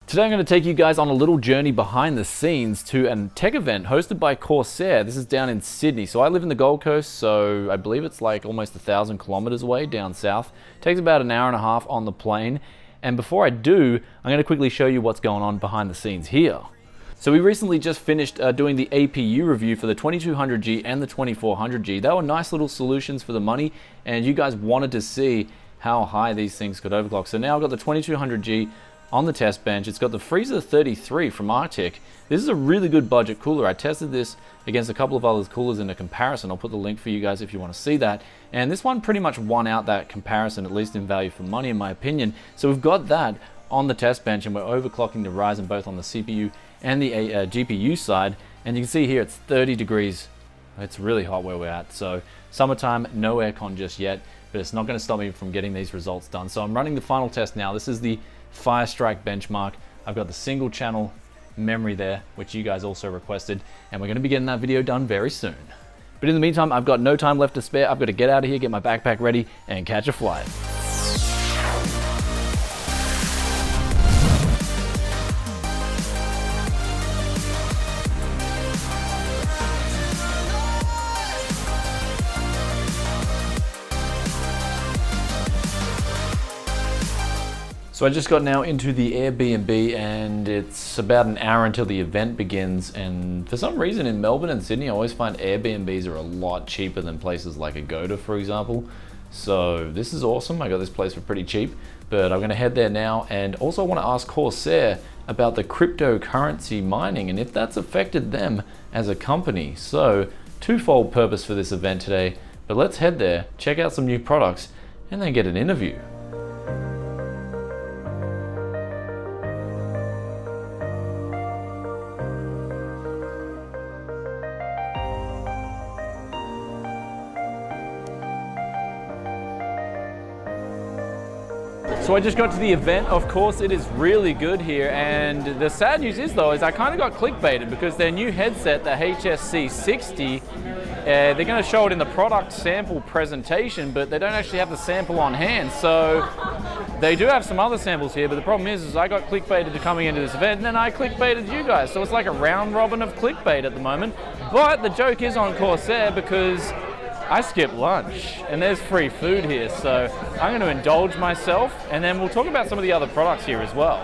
Today I'm going to take you guys on a little journey behind the scenes to a tech event hosted by Corsair. This is down in Sydney. So I live in the Gold Coast, so I believe it's like almost 1,000 kilometers away down south. It takes about an hour and a half on the plane. And before I do, I'm going to quickly show you what's going on behind the scenes here. So we recently just finished doing the APU review for the 2200G and the 2400G. They were nice little solutions for the money, and you guys wanted to see how high these things could overclock. So now I've got the 2200G on the test bench. It's got the Freezer 33 from Arctic. This is a really good budget cooler. I tested this against a couple of other coolers in a comparison. I'll put the link for you guys if you want to see that. And this one pretty much won out that comparison, at least in value for money in my opinion. So we've got that on the test bench, and we're overclocking the Ryzen both on the CPU and the GPU side. And you can see here it's 30 degrees. It's really hot where we're at. So summertime, no aircon just yet, but it's not going to stop me from getting these results done. So I'm running the final test now. This is the Firestrike benchmark. I've got the single channel memory there, which you guys also requested, and we're going to be getting that video done very soon. But in the meantime, I've got no time left to spare. I've got to get out of here, get my backpack ready, and catch a flight. So I just got now into the Airbnb, and it's about an hour until the event begins, and for some reason in Melbourne and Sydney I always find Airbnbs are a lot cheaper than places like Agoda, for example. So this is awesome. I got this place for pretty cheap, but I'm going to head there now. And also I want to ask Corsair about the cryptocurrency mining and if that's affected them as a company. So twofold purpose for this event today, but let's head there, check out some new products, and then get an interview. So I just got to the event. Of course, it is really good here, and the sad news is though, is I kind of got clickbaited because their new headset, the HSC 60, they're going to show it in the product sample presentation, but they don't actually have the sample on hand. So they do have some other samples here, but the problem is I got clickbaited to coming into this event, and then I clickbaited you guys. So it's like a round robin of clickbait at the moment. But the joke is on Corsair because I skipped lunch and there's free food here, so I'm going to indulge myself, and then we'll talk about some of the other products here as well.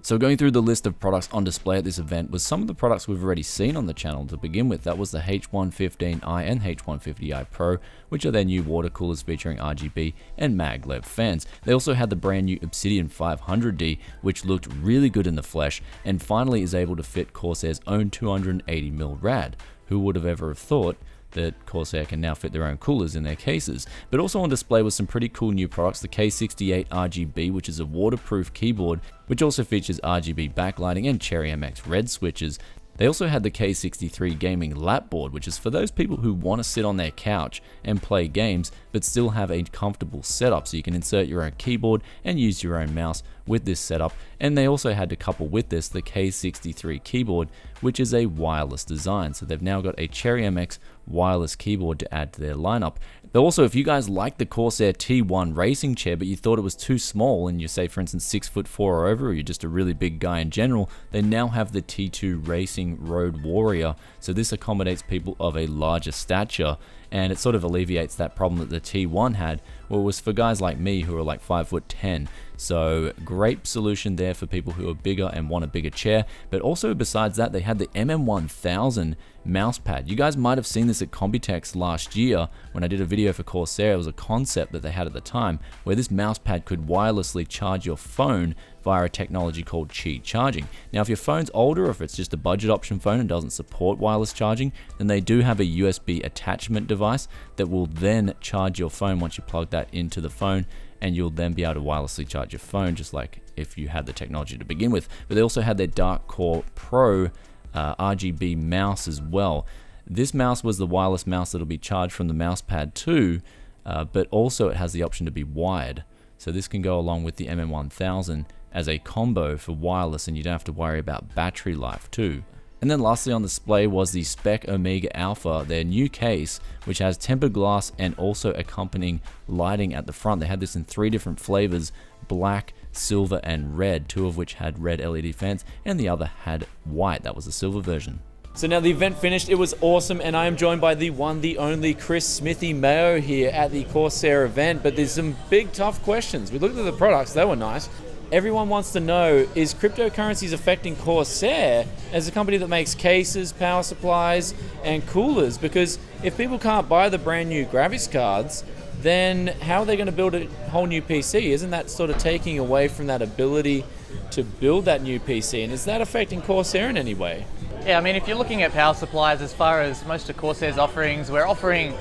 So going through the list of products on display at this event was some of the products we've already seen on the channel to begin with. That was the H115i and H150i Pro, which are their new water coolers featuring RGB and maglev fans. They also had the brand new Obsidian 500D, which looked really good in the flesh, and finally is able to fit Corsair's own 280mm rad. Who would have ever thought that Corsair can now fit their own coolers in their cases. But also on display was some pretty cool new products, the K68 RGB, which is a waterproof keyboard, which also features RGB backlighting and Cherry MX red switches. They also had the K63 gaming lapboard, which is for those people who want to sit on their couch and play games, but still have a comfortable setup, so you can insert your own keyboard and use your own mouse with this setup. And they also had to couple with this the K63 keyboard, which is a wireless design. So they've now got a Cherry MX wireless keyboard to add to their lineup. Though also, if you guys like the Corsair T1 racing chair, but you thought it was too small, and you say for instance 6'4" or over, or you're just a really big guy in general, they now have the T2 Racing Road Warrior. So this accommodates people of a larger stature, and it sort of alleviates that problem that the T1 had, where it was for guys like me who are like 5'10". So great solution there for people who are bigger and want a bigger chair. But also besides that, they had the MM1000 mouse pad. You guys might have seen this at Computex last year when I did a video for Corsair. It was a concept that they had at the time where this mouse pad could wirelessly charge your phone via a technology called Qi charging. Now if your phone's older, or if it's just a budget option phone and doesn't support wireless charging, then they do have a USB attachment device that will then charge your phone once you plug that into the phone, and you'll then be able to wirelessly charge your phone just like if you had the technology to begin with. But they also had their Dark Core Pro RGB mouse as well. This mouse was the wireless mouse that'll be charged from the mouse pad too, but also it has the option to be wired. So this can go along with the MM1000 as a combo for wireless, and you don't have to worry about battery life too. And then lastly on display was the Spec Omega Alpha, their new case, which has tempered glass and also accompanying lighting at the front. They had this in 3 different flavors: black, silver, and red, 2 of which had red LED fans, and the other had white. That was the silver version. So now the event finished, it was awesome, and I am joined by the one, the only Chris Smithy Mayo here at the Corsair event, but there's some big tough questions. We looked at the products, they were nice. Everyone wants to know, is cryptocurrencies affecting Corsair as a company that makes cases, power supplies, and coolers? Because if people can't buy the brand new graphics cards, then how are they going to build a whole new PC? Isn't that sort of taking away from that ability to build that new PC? And is that affecting Corsair in any way? Yeah, I mean, if you're looking at power supplies, as far as most of Corsair's offerings, we're offering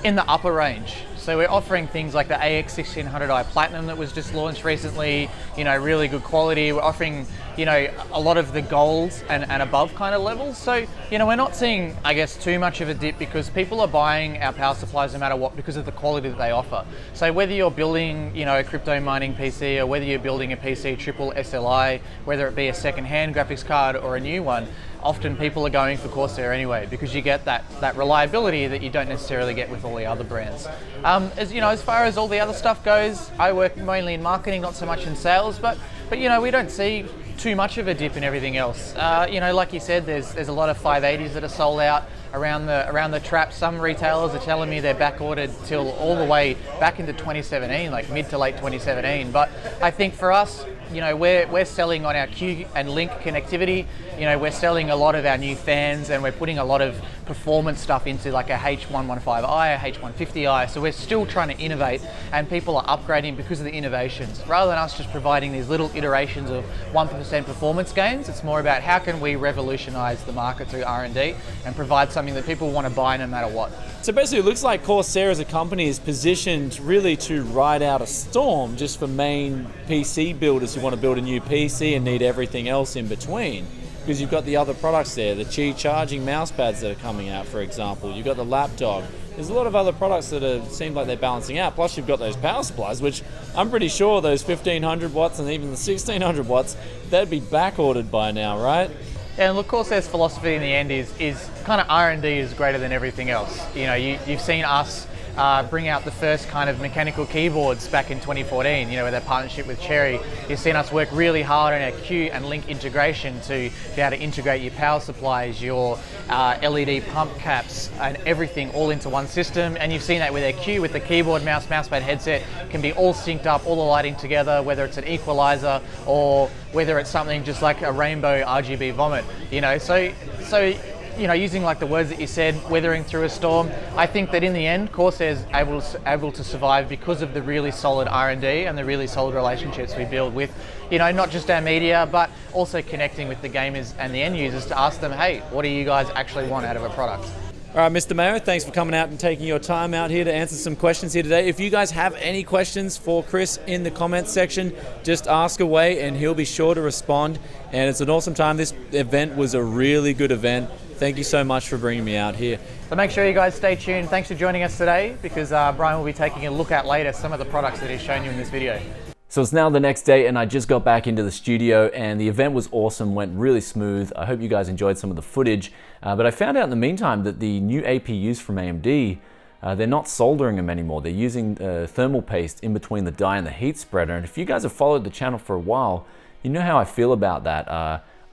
in the upper range. So we're offering things like the AX1600i Platinum that was just launched recently, really good quality. We're offering, a lot of the golds and above kind of levels. So, we're not seeing, I guess, too much of a dip because people are buying our power supplies no matter what because of the quality that they offer. So whether you're building, a crypto mining PC or whether you're building a PC triple SLI, whether it be a second-hand graphics card or a new one, often people are going for Corsair anyway because you get that reliability that you don't necessarily get with all the other brands. As far as all the other stuff goes, I work mainly in marketing, not so much in sales, but we don't see too much of a dip in everything else. Like you said, there's a lot of 580s that are sold out around the trap. Some retailers are telling me they're back ordered till all the way back into 2017, like mid to late 2017. But I think for us, we're selling on our Q and Link connectivity. We're selling a lot of our new fans, and we're putting a lot of performance stuff into like a H115i, a H150i. So we're still trying to innovate, and people are upgrading because of the innovations. Rather than us just providing these little iterations of 1% performance gains, it's more about how can we revolutionize the market through R&D and provide something that people want to buy no matter what. So basically it looks like Corsair as a company is positioned really to ride out a storm just for main PC builders who want to build a new PC and need everything else in between. Because you've got the other products there, the Qi charging mouse pads that are coming out, for example. You've got the laptop. There's a lot of other products that seem like they're balancing out. Plus you've got those power supplies, which I'm pretty sure those 1500 watts and even the 1600 watts, they'd be back ordered by now, right? Yeah, and look, Corsair's philosophy in the end is kind of R&D is greater than everything else. You've seen us bring out the first kind of mechanical keyboards back in 2014, with our partnership with Cherry. You've seen us work really hard on our Q and Link integration to be able to integrate your power supplies, your LED pump caps, and everything all into one system. And you've seen that with our Q, with the keyboard, mousepad headset, can be all synced up, all the lighting together, whether it's an equalizer or whether it's something just like a rainbow RGB vomit, So using like the words that you said, weathering through a storm, I think that in the end, Corsair's able to survive because of the really solid R&D and the really solid relationships we build with, not just our media, but also connecting with the gamers and the end users to ask them, hey, what do you guys actually want out of a product? All right, Mr. Mayo, thanks for coming out and taking your time out here to answer some questions here today. If you guys have any questions for Chris in the comments section, just ask away and he'll be sure to respond. And it's an awesome time. This event was a really good event. Thank you so much for bringing me out here. So make sure you guys stay tuned. Thanks for joining us today because Brian will be taking a look at later some of the products that he's shown you in this video. So it's now the next day and I just got back into the studio and the event was awesome, went really smooth. I hope you guys enjoyed some of the footage. But I found out in the meantime that the new APUs from AMD, they're not soldering them anymore. They're using thermal paste in between the die and the heat spreader. And if you guys have followed the channel for a while, you know how I feel about that.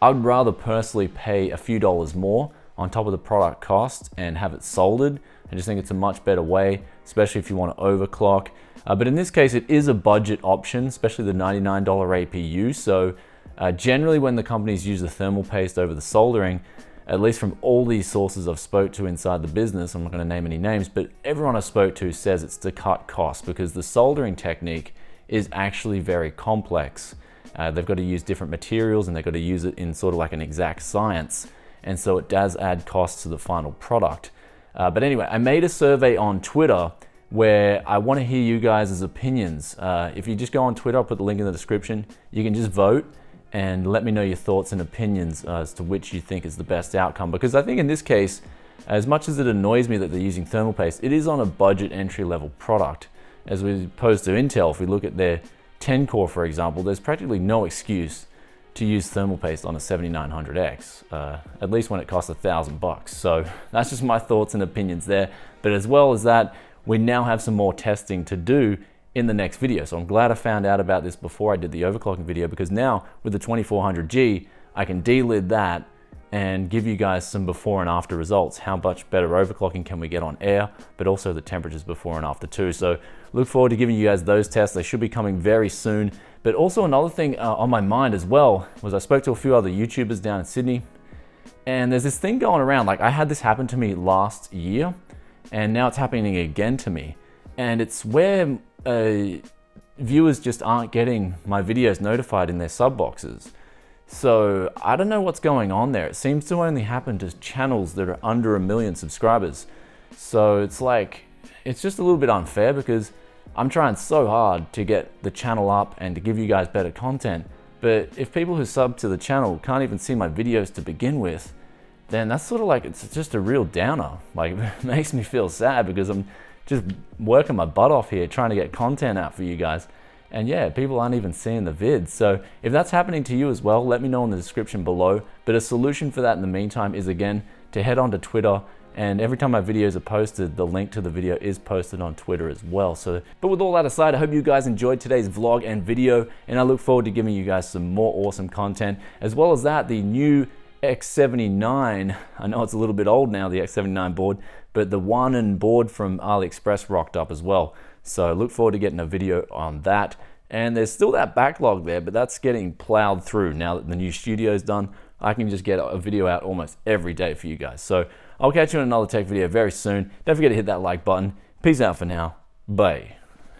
I would rather personally pay a few dollars more on top of the product cost and have it soldered. I just think it's a much better way, especially if you want to overclock. But in this case, it is a budget option, especially the $99 APU. So generally when the companies use the thermal paste over the soldering, at least from all these sources I've spoke to inside the business, I'm not going to name any names, but everyone I spoke to says it's to cut costs because the soldering technique is actually very complex. They've got to use different materials and they've got to use it in sort of like an exact science. And so it does add costs to the final product. But anyway, I made a survey on Twitter where I want to hear you guys' opinions. If you just go on Twitter, I'll put the link in the description. You can just vote and let me know your thoughts and opinions as to which you think is the best outcome. Because I think in this case, as much as it annoys me that they're using thermal paste, it is on a budget entry-level product. As opposed to Intel, if we look at their 10 core, for example, there's practically no excuse to use thermal paste on a 7900X, at least when it costs $1,000. So that's just my thoughts and opinions there. But as well as that, we now have some more testing to do in the next video. So I'm glad I found out about this before I did the overclocking video, because now with the 2400G, I can delid that and give you guys some before and after results. How much better overclocking can we get on air, but also the temperatures before and after too. So look forward to giving you guys those tests. They should be coming very soon. But also another thing on my mind as well was I spoke to a few other YouTubers down in Sydney, and there's this thing going around, like I had this happen to me last year, and now it's happening again to me. And it's where viewers just aren't getting my videos notified in their sub boxes. So I don't know what's going on there. It seems to only happen to channels that are under 1 million subscribers. So it's like, it's just a little bit unfair, because I'm trying so hard to get the channel up and to give you guys better content. But if people who sub to the channel can't even see my videos to begin with, then that's sort of like, it's just a real downer. Like, it makes me feel sad, because I'm just working my butt off here trying to get content out for you guys. And yeah, people aren't even seeing the vids. So if that's happening to you as well, let me know in the description below. But a solution for that in the meantime is, again, to head on to Twitter. And every time my videos are posted, the link to the video is posted on Twitter as well. So, but with all that aside, I hope you guys enjoyed today's vlog and video, and I look forward to giving you guys some more awesome content. As well as that, the new X79, I know it's a little bit old now, the X79 board, but the one and board from AliExpress rocked up as well. So look forward to getting a video on that. And there's still that backlog there, but that's getting plowed through. Now that the new studio's done, I can just get a video out almost every day for you guys. So I'll catch you in another tech video very soon. Don't forget to hit that like button. Peace out for now. Bye.